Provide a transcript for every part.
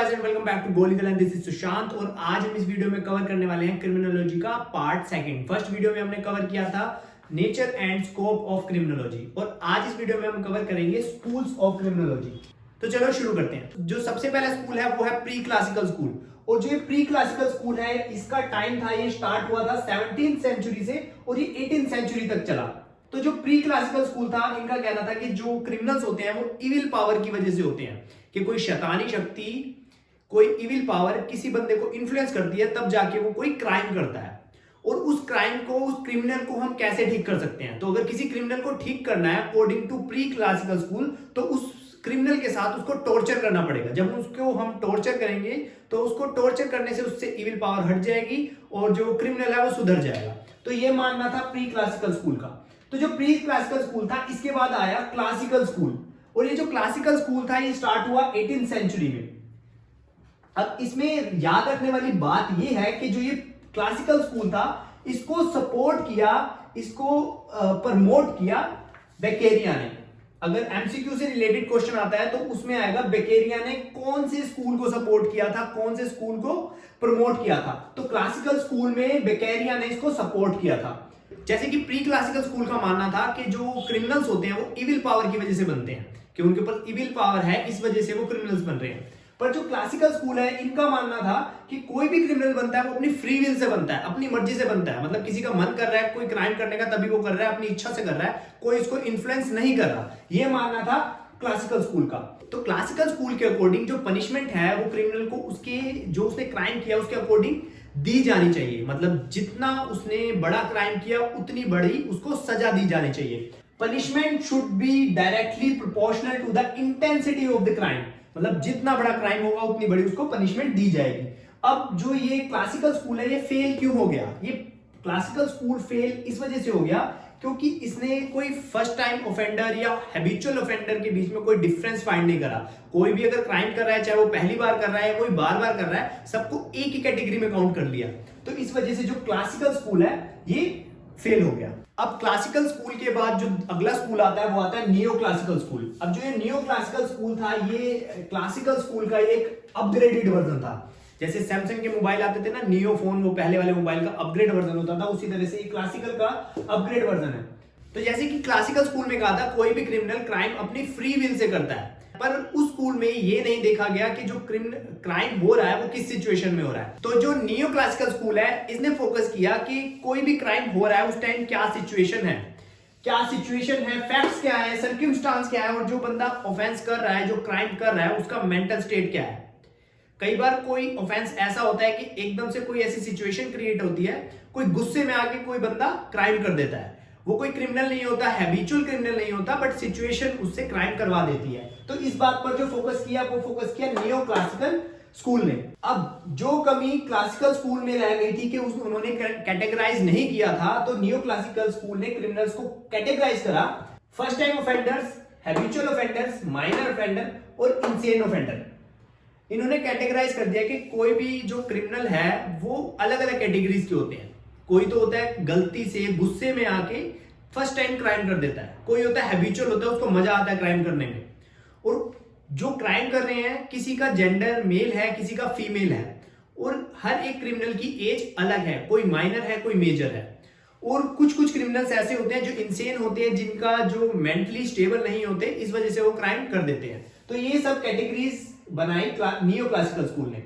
Guys and welcome back to GoLegal and this is Sushant. और आज हम इस वीडियो में कवर करने वाले हैं क्रिमिनोलॉजी का पार्ट सेकंड। फर्स्ट वीडियो में हमने कवर किया था nature and scope of criminology और आज इस वीडियो में हम कवर करेंगे स्कूल्स ऑफ क्रिमिनोलॉजी। तो चलो शुरू करते हैं। जो सबसे पहला स्कूल है वो है प्री क्लासिकल स्कूल। और जो ये प्री क्लासिकल स्कूल है इसका टाइम था, ये स्टार्ट हुआ था 17th सेंचुरी से और ये 18th सेंचुरी तक चला। तो जो प्री क्लासिकल स्कूल था इनका कहना था कि जो क्रिमिनल्स होते हैं वो इविल पावर की वजह से होते हैं, कि कोई शैतानी शक्ति, कोई इविल पावर किसी बंदे को इन्फ्लुएंस करती है तब जाके वो कोई क्राइम करता है। और उस क्राइम को, उस क्रिमिनल को हम कैसे ठीक कर सकते हैं। तो अगर किसी क्रिमिनल को ठीक करना है according to pre classical school तो उस क्रिमिनल के साथ उसको टॉर्चर करना पड़ेगा। जब उसको हम टॉर्चर करेंगे तो उसको टॉर्चर करने से उससे इविल पावर हट जाएगी और जो क्रिमिनल है वो सुधर जाएगा। तो ये मानना था प्री क्लासिकल स्कूल का। तो जो प्री क्लासिकल स्कूल था इसके बाद आया क्लासिकल स्कूल। और ये जो क्लासिकल स्कूल था ये स्टार्ट हुआ 18th सेंचुरी में। अब इसमें याद रखने वाली बात ये है कि जो ये क्लासिकल स्कूल था इसको सपोर्ट किया, इसको प्रमोट किया बेकेरिया ने। अगर एमसीक्यू से रिलेटेड क्वेश्चन आता है तो उसमें आएगा बेकेरिया ने कौन से स्कूल को सपोर्ट किया था, कौन से स्कूल को प्रमोट किया था। तो क्लासिकल स्कूल में बेकेरिया ने इसको सपोर्ट किया था। जैसे कि प्री क्लासिकल स्कूल का मानना था कि जो क्रिमिनल्स होते हैं वो इविल पावर की वजह से बनते हैं, कि उनके ऊपर इविल पावर है इस वजह से वो क्रिमिनल्स बन रहे हैं। पर जो क्लासिकल स्कूल है इनका मानना था कि कोई भी क्रिमिनल बनता है वो अपनी फ्री विल से बनता है, अपनी मर्जी से बनता है। मतलब किसी का मन कर रहा है कोई क्राइम करने का तभी वो कर रहा है, अपनी इच्छा से कर रहा है, कोई इसको इन्फ्लुएंस नहीं कर रहा। ये मानना था क्लासिकल स्कूल का। तो क्लासिकल स्कूल के अकॉर्डिंग जो पनिशमेंट है वो क्रिमिनल को उसके जो उसने क्राइम किया उसके अकॉर्डिंग दी जानी चाहिए। मतलब जितना उसने बड़ा क्राइम किया उतनी बड़ी उसको सजा दी जानी चाहिए। Punishment should be directly proportional to the intensity of the crime. मतलब जितना बड़ा क्राइम होगा उतनी बड़ी उसको पनिशमेंट दी जाएगी। अब जो ये क्लासिकल स्कूल है ये फेल क्यों हो गया? ये क्लासिकल स्कूल फेल इस वजह से हो गया क्योंकि इसने कोई फर्स्ट टाइम ऑफेंडर या हैबिचुअल ऑफेंडर के बीच में कोई डिफरेंस फाइंड नहीं करा। कोई भी अगर क्राइम कर रहा है, चाहे वो पहली बार कर रहा है कोई बार बार कर रहा है, सबको एक ही कैटेगरी में काउंट कर लिया। तो इस वजह से जो क्लासिकल स्कूल है ये फेल हो गया। अब क्लासिकल स्कूल के बाद जो अगला स्कूल आता है वो आता है नियो क्लासिकल स्कूल। अब जो ये नियो क्लासिकल स्कूल था ये क्लासिकल स्कूल का एक अपग्रेडेड वर्जन था। जैसे सैमसंग के मोबाइल आते थे ना नियो फोन, वो पहले वाले मोबाइल का अपग्रेड वर्जन होता था, उसी तरह से ये क्लासिकल का अपग्रेड वर्जन है। तो जैसे कि क्लासिकल स्कूल में कहा था कोई भी क्रिमिनल क्राइम अपनी फ्री विल से करता है, पर उस स्कूल में ये नहीं देखा गया कि जो क्राइम हो रहा है वो किस सिचुएशन में हो रहा है। तो जो नियो क्लासिकल स्कूल है इसने फोकस किया कि कोई भी क्राइम हो रहा है उस टाइम क्या सिचुएशन है, फैक्ट्स क्या है, सर्कमस्टांस क्या है, और जो बंदा ऑफेंस कर रहा है, जो क्राइम कर रहा है उसका मेंटल स्टेट क्या है। कई बार कोई ऑफेंस ऐसा होता है कि एकदम से कोई ऐसी सिचुएशन क्रिएट होती है, कोई गुस्से में आके कोई बंदा क्राइम कर देता है। वो कोई क्रिमिनल नहीं होता, हैबिचुअल क्रिमिनल नहीं होता, बट सिचुएशन उससे क्राइम करवा देती है। तो इस बात पर जो फोकस किया वो फोकस किया नियो क्लासिकल स्कूल ने। अब जो कमी क्लासिकल स्कूल में रह गई थी कि उन्होंने कैटेगराइज नहीं किया था, तो नियो क्लासिकल स्कूल ने क्रिमिनल्स को कैटेगराइज करा। First time offenders, habitual offenders, minor offender और इंसेन ऑफेंडर। इन्होंने कैटेगराइज कर दिया कि कोई भी जो क्रिमिनल है वो अलग अलग कैटेगरीज के होते हैं। कोई तो होता है गलती से गुस्से में आके फर्स्ट टाइम क्राइम कर देता है, कोई होता है हैबिचुअल होता है, उसको मजा आता है क्राइम करने में। और जो क्राइम कर रहे हैं किसी का जेंडर मेल है, किसी का फीमेल है, और हर एक क्रिमिनल की एज अलग है, कोई माइनर है कोई मेजर है। और कुछ कुछ क्रिमिनल्स ऐसे होते हैं जो इंसेन होते हैं, जिनका जो मेंटली स्टेबल नहीं होते, इस वजह से वो क्राइम कर देते हैं। तो ये सब कैटेगरीज बनाई नियो क्लासिकल स्कूल ने।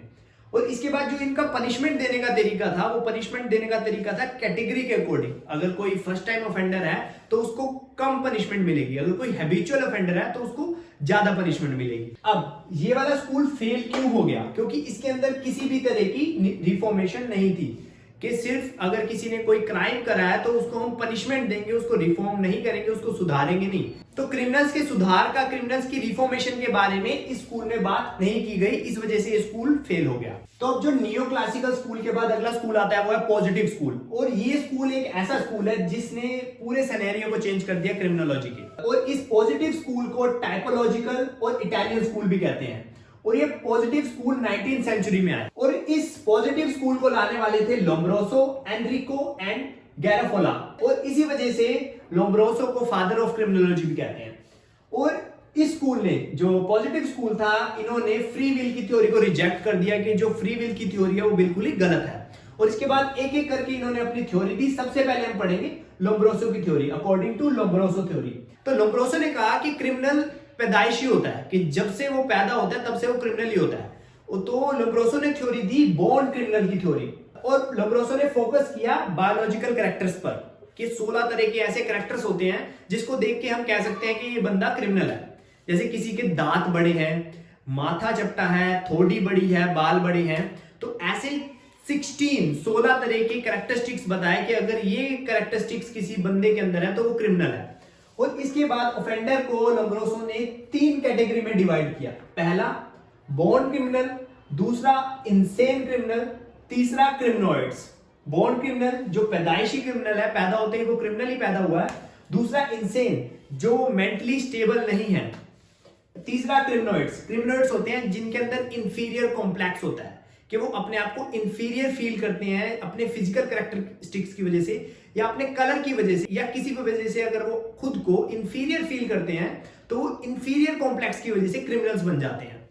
और इसके बाद जो इनका पनिशमेंट देने का तरीका था वो पनिशमेंट देने का तरीका था कैटेगरी के अकॉर्डिंग। अगर कोई फर्स्ट टाइम ऑफेंडर है तो उसको कम पनिशमेंट मिलेगी, अगर कोई हैबिचुअल ऑफेंडर है तो उसको ज्यादा पनिशमेंट मिलेगी। अब ये वाला स्कूल फेल क्यों हो गया? क्योंकि इसके अंदर किसी भी तरह की रिफॉर्मेशन नहीं थी, कि सिर्फ अगर किसी ने कोई क्राइम करा है तो उसको हम पनिशमेंट देंगे, उसको रिफॉर्म नहीं करेंगे, उसको सुधारेंगे नहीं। तो क्रिमिनल्स के सुधार का, क्रिमिनल्स की रिफॉर्मेशन के बारे में इस स्कूल में बात नहीं की गई, इस वजह से ये स्कूल फेल हो गया। तो अब जो नियो क्लासिकल स्कूल के बाद अगला स्कूल आता है वो है पॉजिटिव स्कूल। और ये स्कूल एक ऐसा स्कूल है जिसने पूरे सिनेरियो को चेंज कर दिया क्रिमिनोलॉजी के। और इस पॉजिटिव स्कूल को टाइपोलॉजिकल और इटालियन स्कूल भी कहते हैं। और ये पॉजिटिव स्कूल 19th सेंचुरी में आया। और इस पॉजिटिव स्कूल को लाने वाले थे लोम्ब्रोसो, एनरिको एंड गैराफोला। और इसी वजह से लोम्ब्रोसो को फादर ऑफ क्रिमिनोलॉजी भी कहते हैं। और इस स्कूल ने, जो पॉजिटिव स्कूल था, इन्होंने फ्री विल की थ्योरी को रिजेक्ट कर दिया कि जो फ्री विल की थ्योरी है वो बिल्कुल ही गलत है। और इसके बाद एक एक करके इन्होंने अपनी थ्योरी दी। सबसे पहले हम पढ़ेंगे लोम्ब्रोसो की theory, according to Lombroso theory. तो लोम्ब्रोसो ने कहा कि क्रिमिनल पैदाइशी होता है, कि जब से वो पैदा होता है तब से वो क्रिमिनल ही होता है। तो लोम्ब्रोसो ने थ्योरी दी बॉर्न क्रिमिनल की थ्योरी, और लोम्ब्रोसो ने फोकस किया बायोलॉजिकल कैरेक्टर्स पर, कि 16 तरह के ऐसे कैरेक्टर्स होते हैं जिसको देख के हम कह सकते हैं कि ये बंदा क्रिमिनल है। जैसे किसी के दांत बड़े हैं, माथा चपटा है, थोड़ी बड़ी है, बाल बड़े हैं। तो ऐसे 16 तरह के कैरेक्टरिस्टिक्स बताए कि अगर ये कैरेक्टरिस्टिक्स किसी बंदे के अंदर है तो वो क्रिमिनल है। और इसके बाद ऑफेंडर को लोम्ब्रोसो ने 3 कैटेगरी में डिवाइड किया। पहला बॉर्न क्रिमिनल, दूसरा इंसेन क्रिमिनल, तीसरा क्रिमिनोइड्स। बॉर्न क्रिमिनल जो पैदाइशी क्रिमिनल है, पैदा होते ही वो क्रिमिनल ही पैदा हुआ है। दूसरा इंसेन जो मेंटली स्टेबल नहीं है। तीसरा क्रिमिनोइड्स। क्रिमिनोइड्स होते हैं जिनके अंदर इंफीरियर कॉम्प्लेक्स होता है, कि वो अपने आप को इंफीरियर फील करते हैं अपने फिजिकल कैरेक्टरिस्टिक्स की वजह से, या अपने कलर की वजह से, या किसी को वजह से अगर वो खुद को इंफीरियर फील करते हैं तो वो इंफीरियर कॉम्प्लेक्स की वजह से क्रिमिनल्स बन जाते हैं।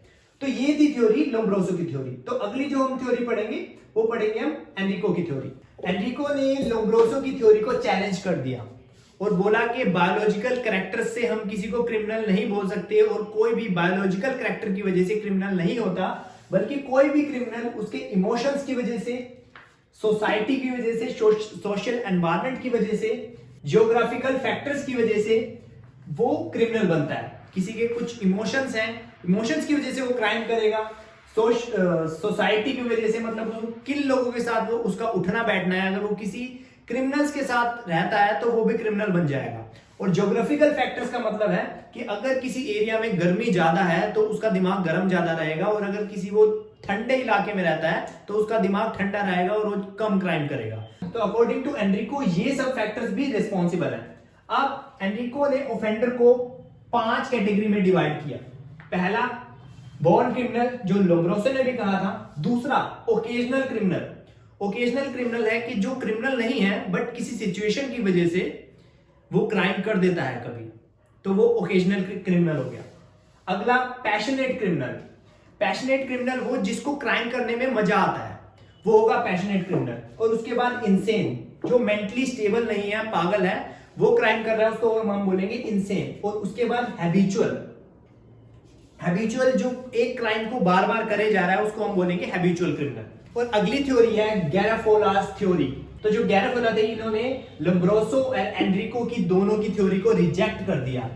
तो ये थी थ्योरी लोम्ब्रोसो की थ्योरी। तो अगली जो हम थ्योरी पढ़ेंगे वो पढ़ेंगे हम एनरिको की थ्योरी। एनरिको ने लोम्ब्रोसो की थ्योरी को चैलेंज कर दिया और बोला कि बायोलॉजिकल कैरेक्टर से हम किसी को क्रिमिनल नहीं बोल सकते, और कोई भी बायोलॉजिकल कैरेक्टर की वजह से क्रिमिनल नहीं होता, बल्कि कोई भी क्रिमिनल उसके इमोशंस की वजह से, सोसाइटी की वजह से, सोशल एनवायरनमेंट की वजह से, जियोग्राफिकल फैक्टर्स की वजह से वो क्रिमिनल बनता है। किसी के कुछ इमोशंस हैं, इमोशंस की वजह से वो क्राइम करेगा। सोसाइटी की वजह से, मतलब किन लोगों के साथ वो उसका उठना बैठना है, अगर वो किसी क्रिमिनल्स के साथ रहता है तो वो भी क्रिमिनल बन जाएगा। और ज्योग्राफिकल फैक्टर्स का मतलब है कि अगर किसी एरिया में गर्मी ज्यादा है तो उसका दिमाग गर्म ज्यादा रहेगा, और अगर किसी वो ठंडे इलाके में रहता है तो उसका दिमाग ठंडा रहेगा और वो कम क्राइम करेगा। तो अकॉर्डिंग टू एनरिको ये सब फैक्टर्स भी रिस्पॉन्सिबल है। अब एनरिको ने ऑफेंडर को 5 कैटेगरी में डिवाइड किया। पहला बॉर्न क्रिमिनल, जो लोम्ब्रोसो ने भी कहा था। दूसरा ओकेजनल क्रिमिनल। ओकेजनल क्रिमिनल है कि जो क्रिमिनल नहीं है बट किसी सिचुएशन की वजह से वो क्राइम कर देता है कभी, तो वो ओकेजनल क्रिमिनल हो गया। अगला पैशनेट क्रिमिनल। पैशनेट क्रिमिनल वो जिसको क्राइम करने में मजा आता है, वो होगा पैशनेट क्रिमिनल। और उसके बाद इंसेन, जो मेंटली स्टेबल नहीं है, पागल है, वो क्राइम कर रहा है, उसको हम बोलेंगे इंसेन। और उसके बाद हैबिचुअल। हैबिचुअल जो एक क्राइम को बार बार करे जा रहा है उसको हम बोलेंगे हैबिचुअल क्रिमिनल। और अगली थ्योरी है गैराफोलास थ्योरी। तो जो गैराफोला थे, इन्होंने लोम्ब्रोसो और एनरिको की दोनों की थ्योरी को रिजेक्ट कर दिया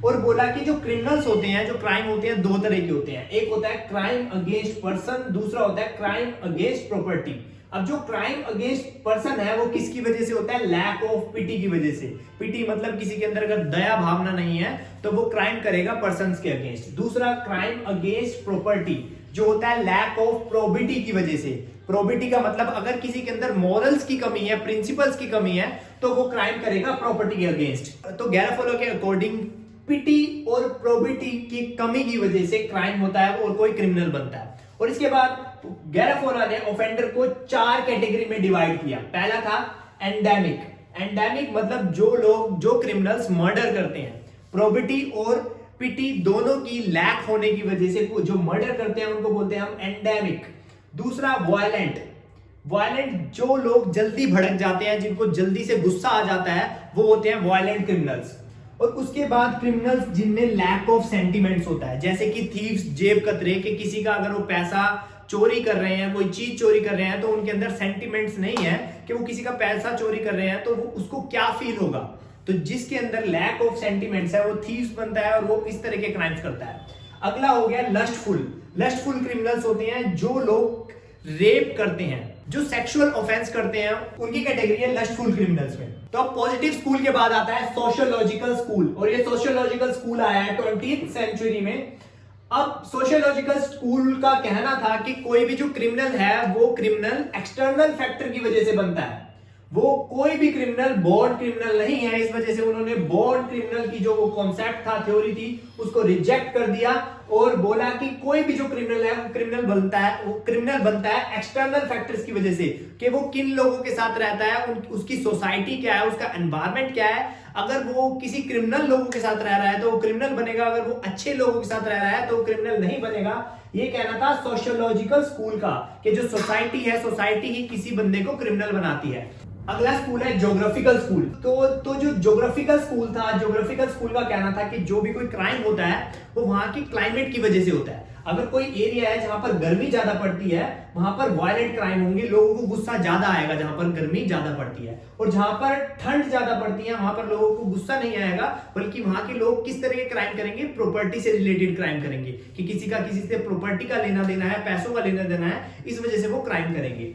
और बोला कि जो क्रिमिनल्स होते हैं, जो क्राइम होते हैं, 2 तरह के होते हैं। एक होता है क्राइम अगेंस्ट पर्सन, दूसरा होता है क्राइम अगेंस्ट प्रॉपर्टी। अब जो क्राइम अगेंस्ट पर्सन है वो किसकी वजह से होता है? लैक ऑफ पिटी की वजह से। पिटी मतलब किसी के अंदर अगर दया भावना नहीं है तो वो क्राइम करेगा पर्सन्स के अगेंस्ट। दूसरा क्राइम अगेंस्ट प्रॉपर्टी, जो होता है लैक ऑफ प्रोबिटी की वजह से। प्रोबिटी का मतलब अगर किसी के अंदर मॉरल्स की कमी है, प्रिंसिपल्स की कमी है, तो वो क्राइम करेगा प्रॉपर्टी के अगेंस्ट। तो गैराफोलो के अकॉर्डिंग पिटी और प्रोबिटी की कमी की वजह से क्राइम होता है और कोई क्रिमिनल बनता है। और इसके बाद गैराफोला ने ऑफेंडर को 4 कैटेगरी में डिवाइड किया। पहला था एंडेमिक। एंडेमिक मतलब जो क्रिमिनल्स मर्डर करते हैं, प्रोबिटी और पिटी दोनों की लैक होने की वजह से जो मर्डर करते हैं उनको बोलते हैं हम एंडेमिक। दूसरा वायलेंट। वायलेंट जो लोग जल्दी भड़क जाते हैं, जिनको जल्दी से गुस्सा आ जाता है, वो होते हैं वायलेंट क्रिमिनल्स। और उसके बाद क्रिमिनल्स जिनमें लैक ऑफ सेंटिमेंट्स होता है, जैसे कि थीव्स, जेब कतरे, कि किसी का अगर वो पैसा चोरी कर रहे हैं, कोई चीज चोरी कर रहे हैं, तो उनके अंदर सेंटिमेंट्स नहीं है कि वो किसी का पैसा चोरी कर रहे हैं तो वो उसको क्या फील होगा। तो जिसके अंदर लैक ऑफ सेंटिमेंट्स है वो थीव्स बनता है और वो इस तरह के क्राइम्स करता है। अगला हो गया लस्टफुल। लस्टफुल क्रिमिनल्स होते हैं जो लोग रेप करते हैं, जो सेक्सुअल ऑफेंस करते हैं, उनकी कैटेगरी है लस्टफुल क्रिमिनल्स में। तो अब पॉजिटिव स्कूल के बाद आता है सोशियोलॉजिकल स्कूल, और ये सोशियोलॉजिकल स्कूल आया है 20th सेंचुरी में। अब सोशियोलॉजिकल स्कूल का कहना था कि कोई भी जो क्रिमिनल है वो क्रिमिनल एक्सटर्नल फैक्टर की वजह से बनता है, वो कोई भी क्रिमिनल बॉर्न क्रिमिनल नहीं है। इस वजह से उन्होंने बॉर्न क्रिमिनल की जो वो कॉन्सेप्ट था, थ्योरी थी, उसको रिजेक्ट कर दिया और बोला कि कोई भी जो क्रिमिनल है वो क्रिमिनल बनता है एक्सटर्नल फैक्टर्स की वजह से, कि वो किन लोगों के साथ रहता है, उसकी सोसाइटी क्या है, उसका एनवायरमेंट क्या है। अगर वो किसी क्रिमिनल लोगों के साथ रह रहा है तो वो क्रिमिनल बनेगा, अगर वो अच्छे लोगों के साथ रह रहा है तो वो क्रिमिनल नहीं बनेगा। ये कहना था सोशियोलॉजिकल स्कूल का, कि जो सोसाइटी है, सोसाइटी ही किसी बंदे को क्रिमिनल बनाती है। अगला स्कूल है ज्योग्राफिकल स्कूल। तो जो ज्योग्राफिकल स्कूल था, ज्योग्राफिकल स्कूल का कहना था कि जो भी कोई क्राइम होता है वो वहां की क्लाइमेट की वजह से होता है। अगर कोई एरिया है जहां पर गर्मी ज्यादा पड़ती है, वहां पर वायलेंट क्राइम होंगे, लोगों को गुस्सा ज्यादा आएगा जहां पर गर्मी ज्यादा पड़ती है। और जहां पर ठंड ज्यादा पड़ती है वहां पर लोगों को गुस्सा नहीं आएगा, बल्कि वहां के लोग किस तरह के क्राइम करेंगे, प्रॉपर्टी से रिलेटेड क्राइम करेंगे, कि किसी का किसी से प्रॉपर्टी का लेना देना है, पैसों का लेना देना है, इस वजह से वो क्राइम करेंगे।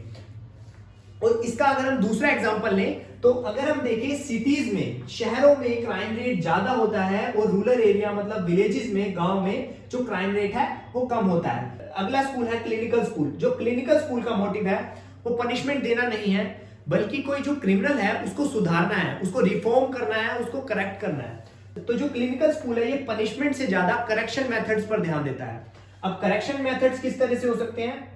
और इसका अगर हम दूसरा एग्जांपल लें तो अगर हम देखें सिटीज में, शहरों में क्राइम रेट ज्यादा होता है और रूरल एरिया मतलब विलेजेस में, गांव में जो क्राइम रेट है वो कम होता है। अगला स्कूल है क्लिनिकल स्कूल। जो क्लिनिकल स्कूल का मोटिव है वो पनिशमेंट देना नहीं है, बल्कि कोई जो क्रिमिनल है उसको सुधारना है, उसको रिफॉर्म करना है, उसको करेक्ट करना है। तो जो क्लिनिकल स्कूल है ये पनिशमेंट से ज्यादा करेक्शन मेथड्स पर ध्यान देता है। अब करेक्शन मेथड्स किस तरह से हो सकते हैं,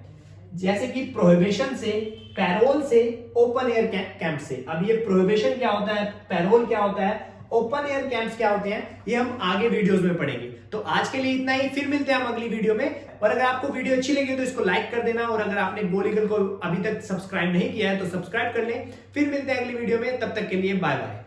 जैसे कि प्रोहिबिशन से, पैरोल से, ओपन एयर कैंप से। अब ये प्रोहिबिशन क्या होता है, पैरोल क्या होता है, ओपन एयर कैंप्स क्या होते हैं, ये हम आगे वीडियोस में पढ़ेंगे। तो आज के लिए इतना ही, फिर मिलते हैं हम अगली वीडियो में। और अगर आपको वीडियो अच्छी लगी तो इसको लाइक कर देना, और अगर आपने गोलीगल को अभी तक सब्सक्राइब नहीं किया है तो सब्सक्राइब कर लें। फिर मिलते हैं अगली वीडियो में, तब तक के लिए बाय बाय।